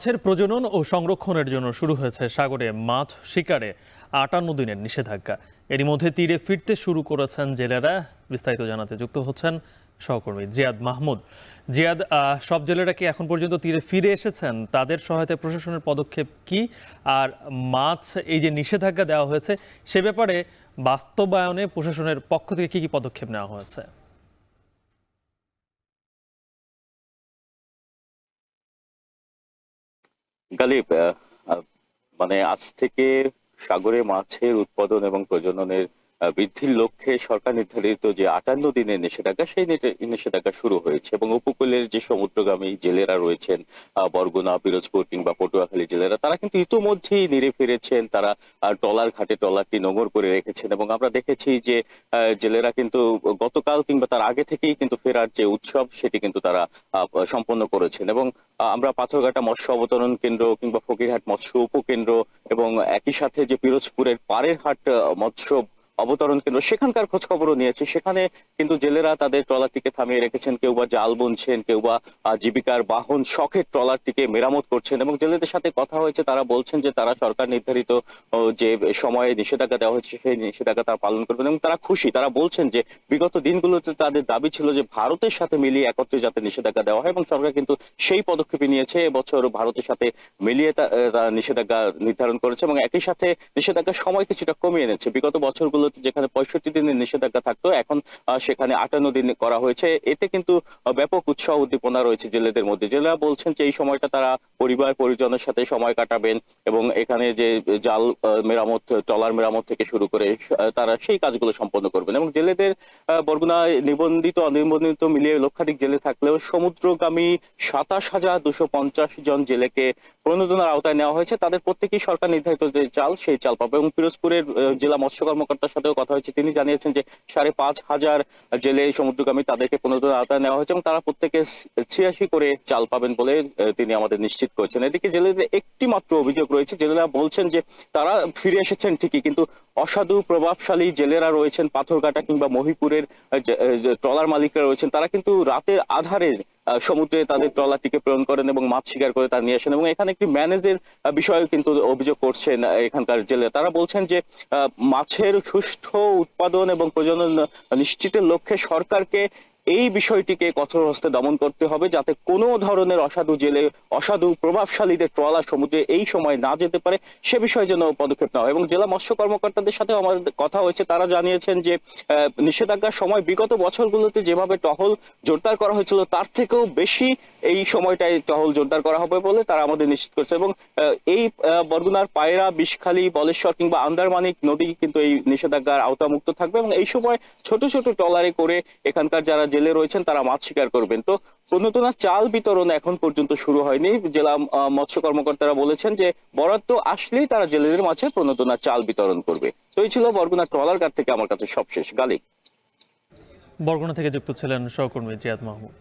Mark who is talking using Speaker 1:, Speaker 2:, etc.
Speaker 1: মাছের প্রজনন ও সংরক্ষণের জন্য শুরু হয়েছে সাগরে মাছ শিকারে ৫৮ দিনের নিষেধাজ্ঞা। এরই মধ্যে তীরে ফিরতে শুরু করেছেন জেলেরা। বিস্তারিত জানাতে যুক্ত হচ্ছেন সহকর্মী জিয়াদ মাহমুদ। জিয়াদ, সব জেলেরা কি এখন পর্যন্ত তীরে ফিরে এসেছেন? তাদের সহায়তায় প্রশাসনের পদক্ষেপ কি? আর মাছ এই যে নিষেধাজ্ঞা দেওয়া হয়েছে সে ব্যাপারে বাস্তবায়নে প্রশাসনের পক্ষ থেকে কি পদক্ষেপ নেওয়া হয়েছে?
Speaker 2: গালিব, আহ, মানে আজ থেকে সাগরে মাছের উৎপাদন এবং প্রজননের বৃদ্ধির লক্ষ্যে সরকার নির্ধারিত যে ৫৮ দিনের নিষেধাজ্ঞা, সেই নিষেধাজ্ঞা শুরু হয়েছে এবং উপকূলের যে সমুদ্রগামী জেলেরা রয়েছেন, বরগুনা, পিরোজপুর কিংবা পটুয়াখালী জেলেরা, তারা কিন্তু ইতোমধ্যেই নেড়ে ফিরেছেন। তারা ট্রলার ঘাটে ট্রলারটি নোঙর করে রেখেছেন এবং আমরা দেখেছি যে জেলেরা কিন্তু গতকাল কিংবা তার আগে থেকেই কিন্তু ফেরার যে উৎসব, সেটি কিন্তু তারা সম্পন্ন করেছেন। এবং আমরা পাথরঘাটা মৎস্য অবতরণ কেন্দ্র কিংবা ফকিরহাট মৎস্য উপকেন্দ্র এবং একই সাথে যে পিরোজপুরের পাড়ের হাট মৎস্য অবতরণ কেন্দ্র, সেখানকার খোঁজ খবরও নিয়েছে। সেখানে কিন্তু জেলেরা তাদের ট্রলারটিকে থামিয়ে রেখেছেন, কেউ বা জাল বুনছেন, কেউ বা জীবিকার বাহন শখের ট্রলারটিকে মেরামত করছেন। এবং জেলেদের সাথে কথা হয়েছে, তারা বলছেন যে তারা সরকার নির্ধারিত যে সময়ে নিষেধাজ্ঞা দেওয়া হয়েছে সেই নিষেধাজ্ঞা তারা পালন করবেন এবং তারা খুশি। তারা বলছেন যে বিগত দিনগুলোতে তাদের দাবি ছিল যে ভারতের সাথে মিলিয়ে একত্রে যাতে নিষেধাজ্ঞা দেওয়া হয় এবং সরকার কিন্তু সেই পদক্ষেপই নিয়েছে। এবছর ভারতের সাথে মিলিয়ে তারা নিষেধাজ্ঞা নির্ধারণ করেছে এবং একই সাথে নিষেধাজ্ঞার সময় কিছুটা কমিয়ে এনেছে। বিগত বছরগুলোতে যেখানে ৬৫ দিনের নিষেধাজ্ঞা থাকতো, এখন সেখানে ৫৮ দিন করা হয়েছে। এতে কিন্তু ব্যাপক উৎসাহ উদ্দীপনা রয়েছে জেলেদের মধ্যে। জেলেরা বলছেন যে এই সময়টা তারা পরিবার পরিজনের সাথে সময় কাটাবেন এবং এখানে যে জাল মেরামত, ট্রলার মেরামত থেকে শুরু করে তারা সেই কাজগুলো সম্পন্ন করবেন। এবং জেলেদের বরগুনায় নিবন্ধিত অনিবন্ধিত মিলিয়ে লক্ষাধিক জেলে থাকলেও সমুদ্রগামী ২৭,২৫০ জন জেলেকে প্রণোদনার আওতায় নেওয়া হয়েছে। তাদের প্রত্যেকেই সরকার নির্ধারিত যে চাল, সেই চাল পাবে। এবং পিরোজপুরের জেলা মৎস্য কর্মকর্তার সাথেও কথা হয়েছে, তিনি জানিয়েছেন যে ৫,৫০০ জেলে সমুদ্রগামী তাদেরকে প্রণোদনার আওতায় নেওয়া হয়েছে এবং তারা প্রত্যেকে ৮৬ করে চাল পাবেন বলে তিনি আমাদের নিশ্চিত করেছেন। এদিকে জেলেদের একটি মাত্র অভিযোগ রয়েছে। জেলেরা বলছেন যে তারা ফিরে এসেছেন ঠিকই, কিন্তু অসাধু প্রভাবশালী জেলেরা রয়েছেন পাথরঘাটা কিংবা মহিপুরের ট্রলার মালিকরা রয়েছেন, তারা কিন্তু রাতের আধারে সমুদ্রে তাদের ট্রলারটিকে প্রেরণ করেন এবং মাছ শিকার করে তারা নিয়ে আসেন। এবং এখানে একটি ম্যানেজের বিষয়ে কিন্তু অভিযোগ করছেন এখানকার জেলে। তারা বলছেন যে মাছের সুষ্ঠু উৎপাদন এবং প্রজনন নিশ্চিতের লক্ষ্যে সরকারকে এই বিষয়টিকে কঠোর হস্তে দমন করতে হবে, যাতে কোনো ধরনের অসাধু জেলে, অসাধু প্রভাবশালীদের ট্রলার সমুদ্রে এই সময় না যেতে পারে, সে বিষয়ে যেন পদক্ষেপ নেওয়া হয়। এবং জেলা মৎস্য কর্মকর্তাদের সাথে আমাদের কথা হয়েছে, তারা জানিয়েছেন যে নিষেধাজ্ঞার সময় বিগত বছরগুলোতে যেভাবে টহল জোরদার করা হয়েছিল, তার থেকেও বেশি এই সময়টায় টহল জোরদার করা হবে বলে তারা আমাদের নিশ্চিত করছে। এবং এই বরগুনার পায়রা, বিষখালী, বলেশ্বর কিংবা আন্দারমানিক নদী কিন্তু এই নিষেধাজ্ঞার আওতামুক্ত থাকবে এবং এই সময় ছোট ছোট ট্রলারে করে এখানকার যারা জেলে রয়েছেন তারা মাছ শিকার করবেন। তো প্রণোদনা চাল বিতরণ এখন পর্যন্ত শুরু হয়নি। জেলা মৎস্য কর্মকর্তারা বলেছেন যে বরাদ্দ আসলেই তারা জেলেদের মাঝে প্রণোদনা চাল বিতরণ করবে। তো এই ছিল বরগুনা ট্রলার ঘাট থেকে আমার কাছে সবশেষ। গালিব।
Speaker 1: বরগুনা থেকে যুক্ত ছিলেন সহকর্মী জিয়াদ মাহমুদ।